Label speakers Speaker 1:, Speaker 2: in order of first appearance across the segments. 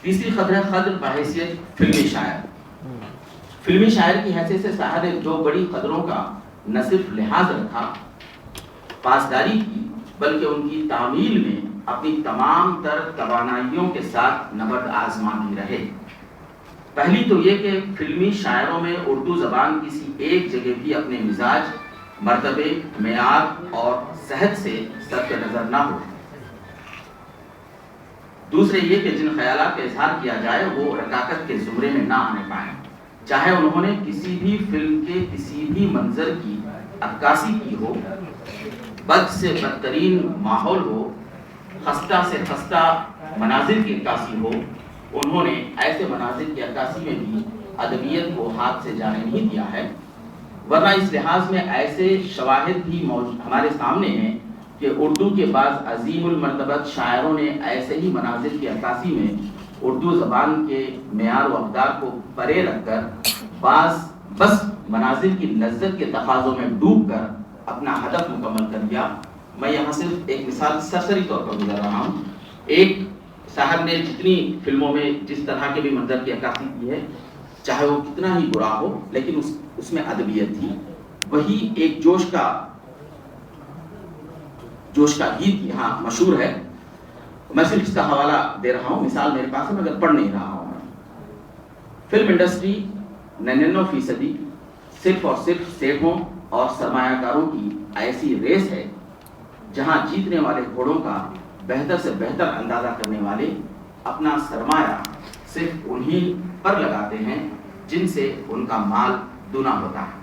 Speaker 1: تیسری قدر بحیثیت فلمی شاعر. فلمی شاعر کی حیثیت سے ساحر نے دو بڑی قدروں کا نہ صرف لحاظ رکھا، پاسداری کی، بلکہ ان کی تعمیل میں اپنی تمام تر توانائیوں کے ساتھ نبرد آزما بھی رہے. پہلی تو یہ کہ فلمی شاعروں میں اردو زبان کسی ایک جگہ بھی اپنے مزاج، مرتبے، معیار اور صحت سے صرف نظر نہ ہو. دوسرے یہ کہ جن خیالات کا اظہار کیا جائے وہ رکاکت کے زمرے میں نہ آنے پائیں، چاہے انہوں نے کسی بھی فلم کے کسی بھی منظر کی عکاسی کی ہو، بد سے بدترین ماحول ہو، خستہ سے خستہ مناظر کی عکاسی ہو، انہوں نے ایسے مناظر کی عکاسی میں بھی ادبیت کو ہاتھ سے جانے نہیں دیا ہے. ورنہ اس لحاظ میں ایسے شواہد بھی ہمارے سامنے ہیں کہ اردو کے بعض عظیم المرتبت شاعروں نے ایسے ہی مناظر کی عکاسی میں اردو زبان کے معیار و اقدار کو پرے رکھ کر بس مناظر کی لذت کے تقاضوں میں ڈوب کر اپنا ہدف مکمل کر دیا. میں یہاں صرف ایک مثال سرسری طور پر گزار رہا ہوں. ایک صاحب نے جتنی فلموں میں جس طرح کے بھی منظر کی عکاسی کی ہے، چاہے وہ کتنا ہی برا ہو، لیکن اس میں ادبیت تھی. وہی ایک جوش کا گیت یہاں مشہور ہے. میں صرف اس کا حوالہ دے رہا ہوں، مثال میرے پاس ہے مگر پڑھ نہیں رہا ہوں. فلم انڈسٹری 99% صرف اور صرف سیٹوں اور سرمایہ کاروں کی ایسی ریس ہے جہاں جیتنے والے گھوڑوں کا بہتر سے بہتر اندازہ کرنے والے اپنا سرمایہ صرف انہی پر لگاتے ہیں جن سے ان کا مال دونا ہوتا ہے.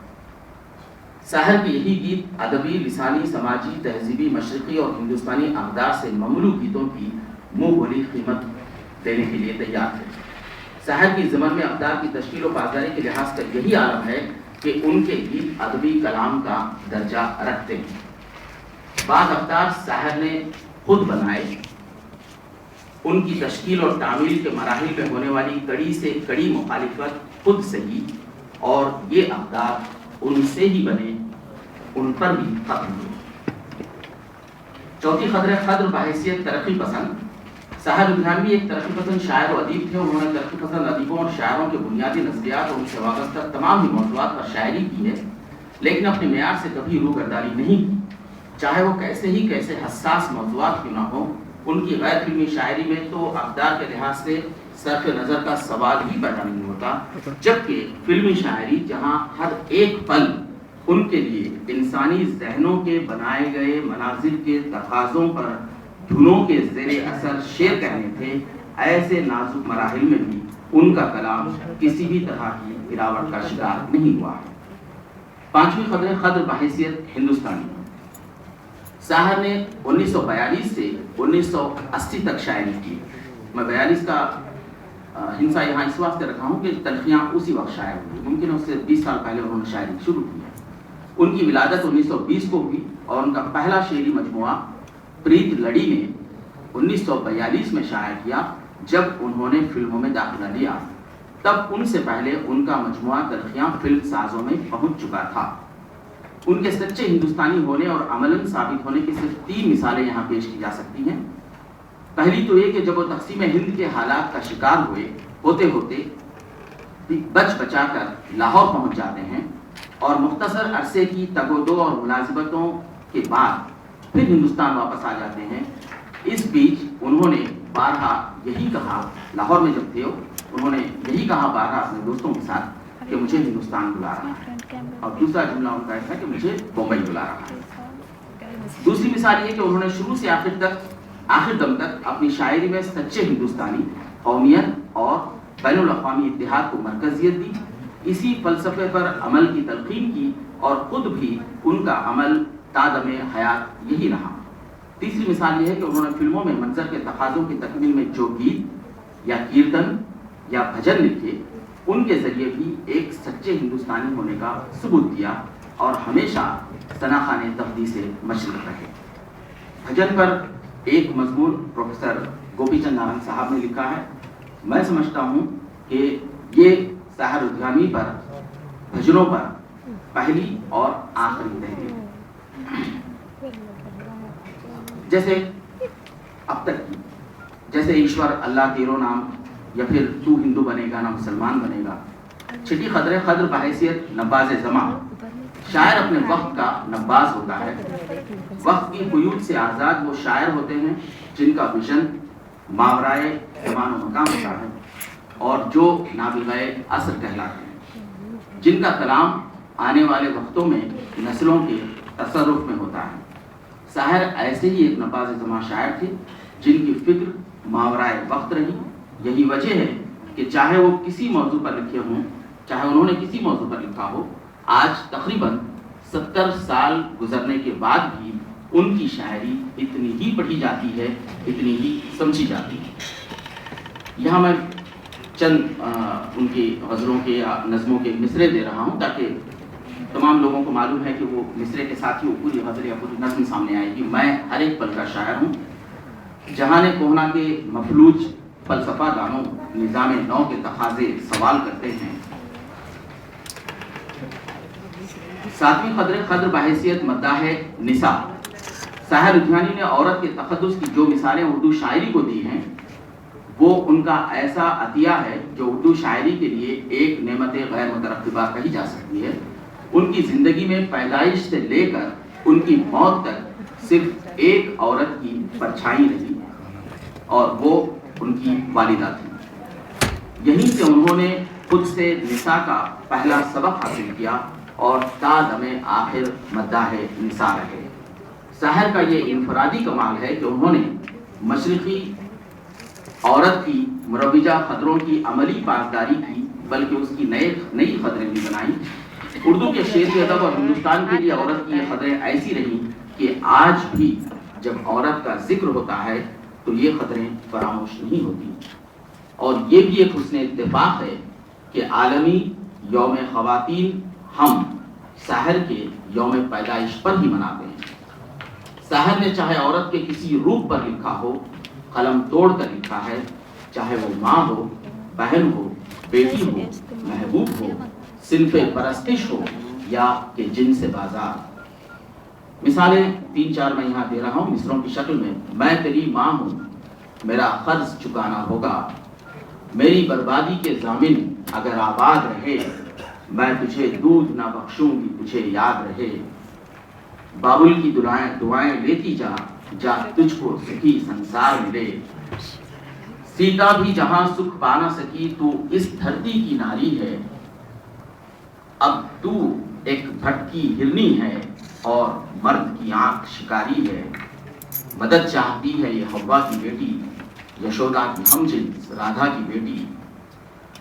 Speaker 1: ساحر کے یہی گیت ادبی، لسانی، سماجی، تہذیبی، مشرقی اور ہندوستانی اقدار سے مملو گیتوں کی منہ بولی قیمت دینے کے لیے تیار تھے. ساحر کی زمن میں اقدار کی تشکیل و پاسداری کے لحاظ کا یہی عالم ہے کہ ان کے گیت ادبی کلام کا درجہ رکھتے ہیں. بعض اقدار ساحر نے خود بنائے، ان کی تشکیل اور تعمیل کے مراحل میں ہونے والی کڑی سے کڑی مخالفت خود سہی، اور یہ اقدار ان سے ہی بنے، ان پر بھی ختم ہوئے. چوتھی قدر بحیثیت ترقی پسند. ساحر لدھیانوی ایک ترقی پسند شاعر و ادیب تھے. انہوں نے ترقی پسند ادیبوں اور شاعروں کے بنیادی نظریات اور ان سے وابستہ تمام ہی موضوعات پر شاعری کی ہے، لیکن اپنے معیار سے کبھی روگردانی نہیں کی، چاہے وہ کیسے حساس موضوعات کیوں نہ ہو. ان کی غیر فلمی شاعری میں تو اقدار کے لحاظ سے صرف نظر کا سوال ہی پیدا نہیں ہوتا، جبکہ فلمی شاعری جہاں ہر ایک پل ان کے لیے انسانی ذہنوں کے بنائے گئے مناظر کے تقاضوں پر دھنوں کے زیر اثر شعر کہنے تھے، ایسے نازک مراحل میں بھی ان کا کلام کسی بھی طرح کی گراوٹ کا شکار نہیں ہوا ہے. پانچویں قدر بحیثیت ہندوستانی. ساحر نے 1942 سے 1980 تک شاعری کی. میں 42 کا ہنسا یہاں اس واسطے رکھا ہوں کہ تلخیاں اسی وقت شائع ہوئی، ممکن ہے اس سے 20 سال پہلے انہوں نے شاعری شروع کی ہے. ان کی ولادت 1920 کو ہوئی اور ان کا پہلا شعری مجموعہ پریت لڑی نے 1942 میں شائع کیا جب انہوں نے فلموں میں داخلہ لیا. تب ان سے پہلے ان کا مجموعہ تلخیاں فلم سازوں میں پہنچ چکا تھا. ان کے سچے ہندوستانی ہونے اور عملاً ثابت ہونے کی صرف 3 مثالیں یہاں پیش کی جا سکتی ہیں. پہلی تو یہ کہ جب وہ تقسیم ہند کے حالات کا شکار ہوتے بچ بچا کر لاہور پہنچ جاتے ہیں اور مختصر عرصے کی تگ و دو اور ملازمتوں کے بعد پھر ہندوستان واپس آ جاتے ہیں. اس بیچ انہوں نے بارہا یہی کہا، لاہور میں جب تھے انہوں نے یہی کہا بارہا اپنے دوستوں کے ساتھ کہ مجھے ہندوستان بلا رہا ہے، اور دوسرا جملہ ان کا ایسا کہ مجھے بمبئی بلا رہا ہے. دوسری مثال یہ کہ انہوں نے شروع سے آخر دم تک اپنی شاعری میں سچے ہندوستانی، قومیت اور بین الاقوامی اتحاد کو مرکزیت دی. اسی فلسفے پر عمل کی تلقین کی اور خود بھی ان کا عمل تا دم حیات یہی رہا. تیسری مثال یہ ہے کہ انہوں نے فلموں میں منظر کے تقاضوں کی تکمیل میں جو گیت یا کیرتن یا بھجن لکھے، ان کے ذریعے بھی ایک سچے ہندوستانی ہونے کا ثبوت دیا اور ہمیشہ ثناخوان تفدی سے مشرق رہے. بھجن پر ایک مضمون پروفیسر گوپی چند نارنگ صاحب نے لکھا ہے. میں سمجھتا ہوں کہ یہ ساحر لدھیانوی پر بھجنوں پر پہلی اور آخری تحریر جیسے اب تک کی، جیسے ایشور اللہ تیرو نام یا پھر تو ہندو بنے گا نہ مسلمان بنے گا. چھٹی خطر ہے خضر بحیثیت نباز زماں. شاعر اپنے وقت کا نباز ہوتا ہے. وقت کی قیود سے آزاد وہ شاعر ہوتے ہیں جن کا ویژن ماورائے زمان و مکان ہوتا ہے اور جو نابغۂ عصر کہلاتے ہیں, جن کا کلام آنے والے وقتوں میں نسلوں کے تصرف میں ہوتا ہے. ساحر ایسے ہی ایک نباز زماں شاعر تھے جن کی فکر ماورائے وقت رہی. یہی وجہ ہے کہ چاہے وہ کسی موضوع پر لکھے ہوں, چاہے انہوں نے کسی موضوع پر لکھا ہو, آج تقریباً 70 سال گزرنے کے بعد بھی ان کی شاعری اتنی ہی پڑھی جاتی ہے, اتنی ہی سمجھی جاتی ہے. یہاں میں چند ان کی غزلوں کے یا نظموں کے مصرے دے رہا ہوں تاکہ تمام لوگوں کو معلوم ہے کہ وہ مصرے کے ساتھ ہی وہ پوری غزل یا پوری نظم سامنے آئے گی. میں ہر ایک پل کا شاعر ہوں. جہان کوہنا کے مفلوج فلسفہ دانوں نظام نو کے تقاضے سوال کرتے ہیں. ساتویں قدر بحیثیت مداح نساء. ساحر لدھیانی نے عورت کے تقدس کی جو مثالیں اردو شاعری کو دی ہیں وہ ان کا ایسا عطیہ ہے جو اردو شاعری کے لیے ایک نعمت غیر مترقبہ کہی جا سکتی ہے. ان کی زندگی میں پیدائش سے لے کر ان کی موت تک صرف ایک عورت کی پرچھائی رہی اور وہ ان کی والدہ تھی. یہیں سے انہوں نے خود سے نساء کا پہلا سبق حاصل کیا اور تا دم آخر مداح نساء رہے. ساحر کا یہ انفرادی کمال ہے کہ انہوں نے مشرقی عورت کی مروجہ خطروں کی عملی پاسداری کی بلکہ اس کی نئی خطریں بھی بنائیں. اردو کے شعری ادب اور ہندوستان کے لیے عورت کی یہ خطریں ایسی رہیں کہ آج بھی جب عورت کا ذکر ہوتا ہے تو یہ خطریں فراموش نہیں ہوتی. اور یہ بھی ایک حسن اتفاق ہے کہ عالمی یوم خواتین ہم ساحر کے یوم پیدائش پر ہی مناتے ہیں. ساحر نے چاہے عورت کے کسی روپ پر لکھا ہو, قلم توڑ کر لکھا ہے, چاہے وہ ماں ہو, بہن ہو, بیٹی ہو, محبوب ہو, صنف پرستش ہو یا کہ جن سے بازار. مثالیں 3-4 میں یہاں دے رہا ہوں مصروں کی شکل میں. میں تیری ماں ہوں, میرا قرض چکانا ہوگا, میری بربادی کے ضامن اگر آباد رہے, میں تجھے دودھ نہ بخشوں گی تجھے یاد رہے. بابل کی دعائیں لیتی جا, جا تجھ کو سکھی سنسار ملے. سیتا بھی جہاں سکھ پا نہ سکی تو اس دھرتی کی ناری ہے. اب تو ایک بھٹکی ہرنی ہے اور مرد کی آنکھ شکاری ہے. مدد چاہتی ہے یہ حوا کی بیٹی, یشودا کی ہم جنس رادھا کی بیٹی.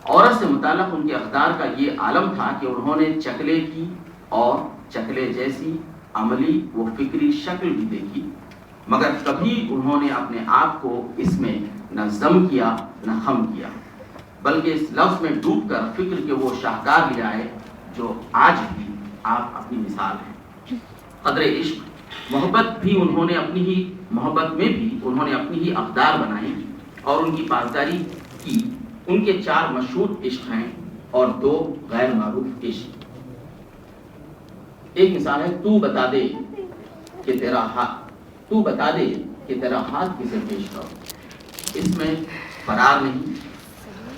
Speaker 1: عورت سے متعلق ان کے اقدار کا یہ عالم تھا کہ انہوں نے چکلے کی اور چکلے جیسی عملی و فکری شکل بھی دیکھی, مگر کبھی انہوں نے اپنے آپ کو اس میں نہ ضم کیا نہ خم کیا, بلکہ اس لفظ میں ڈوب کر فکر کے وہ شاہکار لے آئے جو آج بھی آپ اپنی مثال ہیں. قدر عشق, محبت بھی انہوں نے اپنی ہی محبت میں بھی انہوں نے اپنی ہی اقدار بنائی اور ان کی پاسداری کی. ان کے 4 مشہور عشق ہیں اور 2 غیر معروف عشق. ایک مثال ہے تو بتا دے کہ تیرا ہاتھ کسے پیش کرو. اس میں فرار نہیں,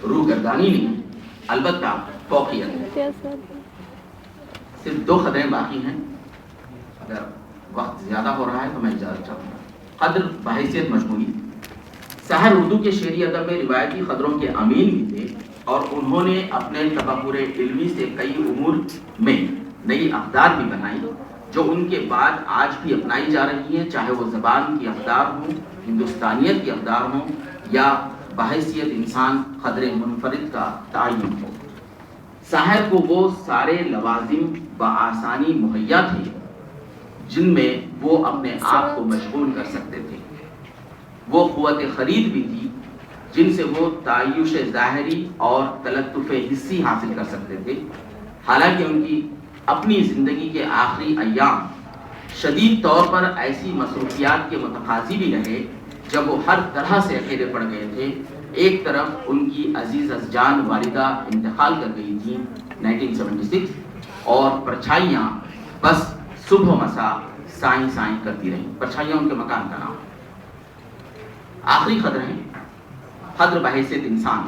Speaker 1: روح گردانی نہیں, البتہ فوقیت ہے. صرف 2 خطریں باقی ہیں, اگر وقت زیادہ ہو رہا ہے تو میں اجازت چاہوں گا. قدر بحیثیت مجموعی. ساحر اردو کے شعری ادب میں روایتی خطروں کے امین بھی تھے اور انہوں نے اپنے تفکر علمی سے کئی امور میں نئی اقدار بھی بنائی جو ان کے بعد آج بھی اپنائی جا رہی ہیں, چاہے وہ زبان کی اقدار ہوں, ہندوستانیت کی اقدار ہوں یا بحیثیت انسان قدر منفرد کا تعین ہو. ساحر کو وہ سارے لوازم بآسانی مہیا تھے جن میں وہ اپنے آپ کو مشغول کر سکتے تھے. وہ قوت خرید بھی تھی جن سے وہ تعیش ظاہری اور تلطف حسی حاصل کر سکتے تھے. حالانکہ ان کی اپنی زندگی کے آخری ایام شدید طور پر ایسی مصروفیات کے متقاضی بھی رہے جب وہ ہر طرح سے اکیلے پڑ گئے تھے. ایک طرف ان کی عزیز از جان والدہ انتقال کر گئی تھیں 1976 اور پرچھائیاں بس صبح و مساء سائیں سائیں کرتی رہیں. پرچھائیاں ان کے مکان کا نام. آخری خطر ہے قدر بحیثیت انسان.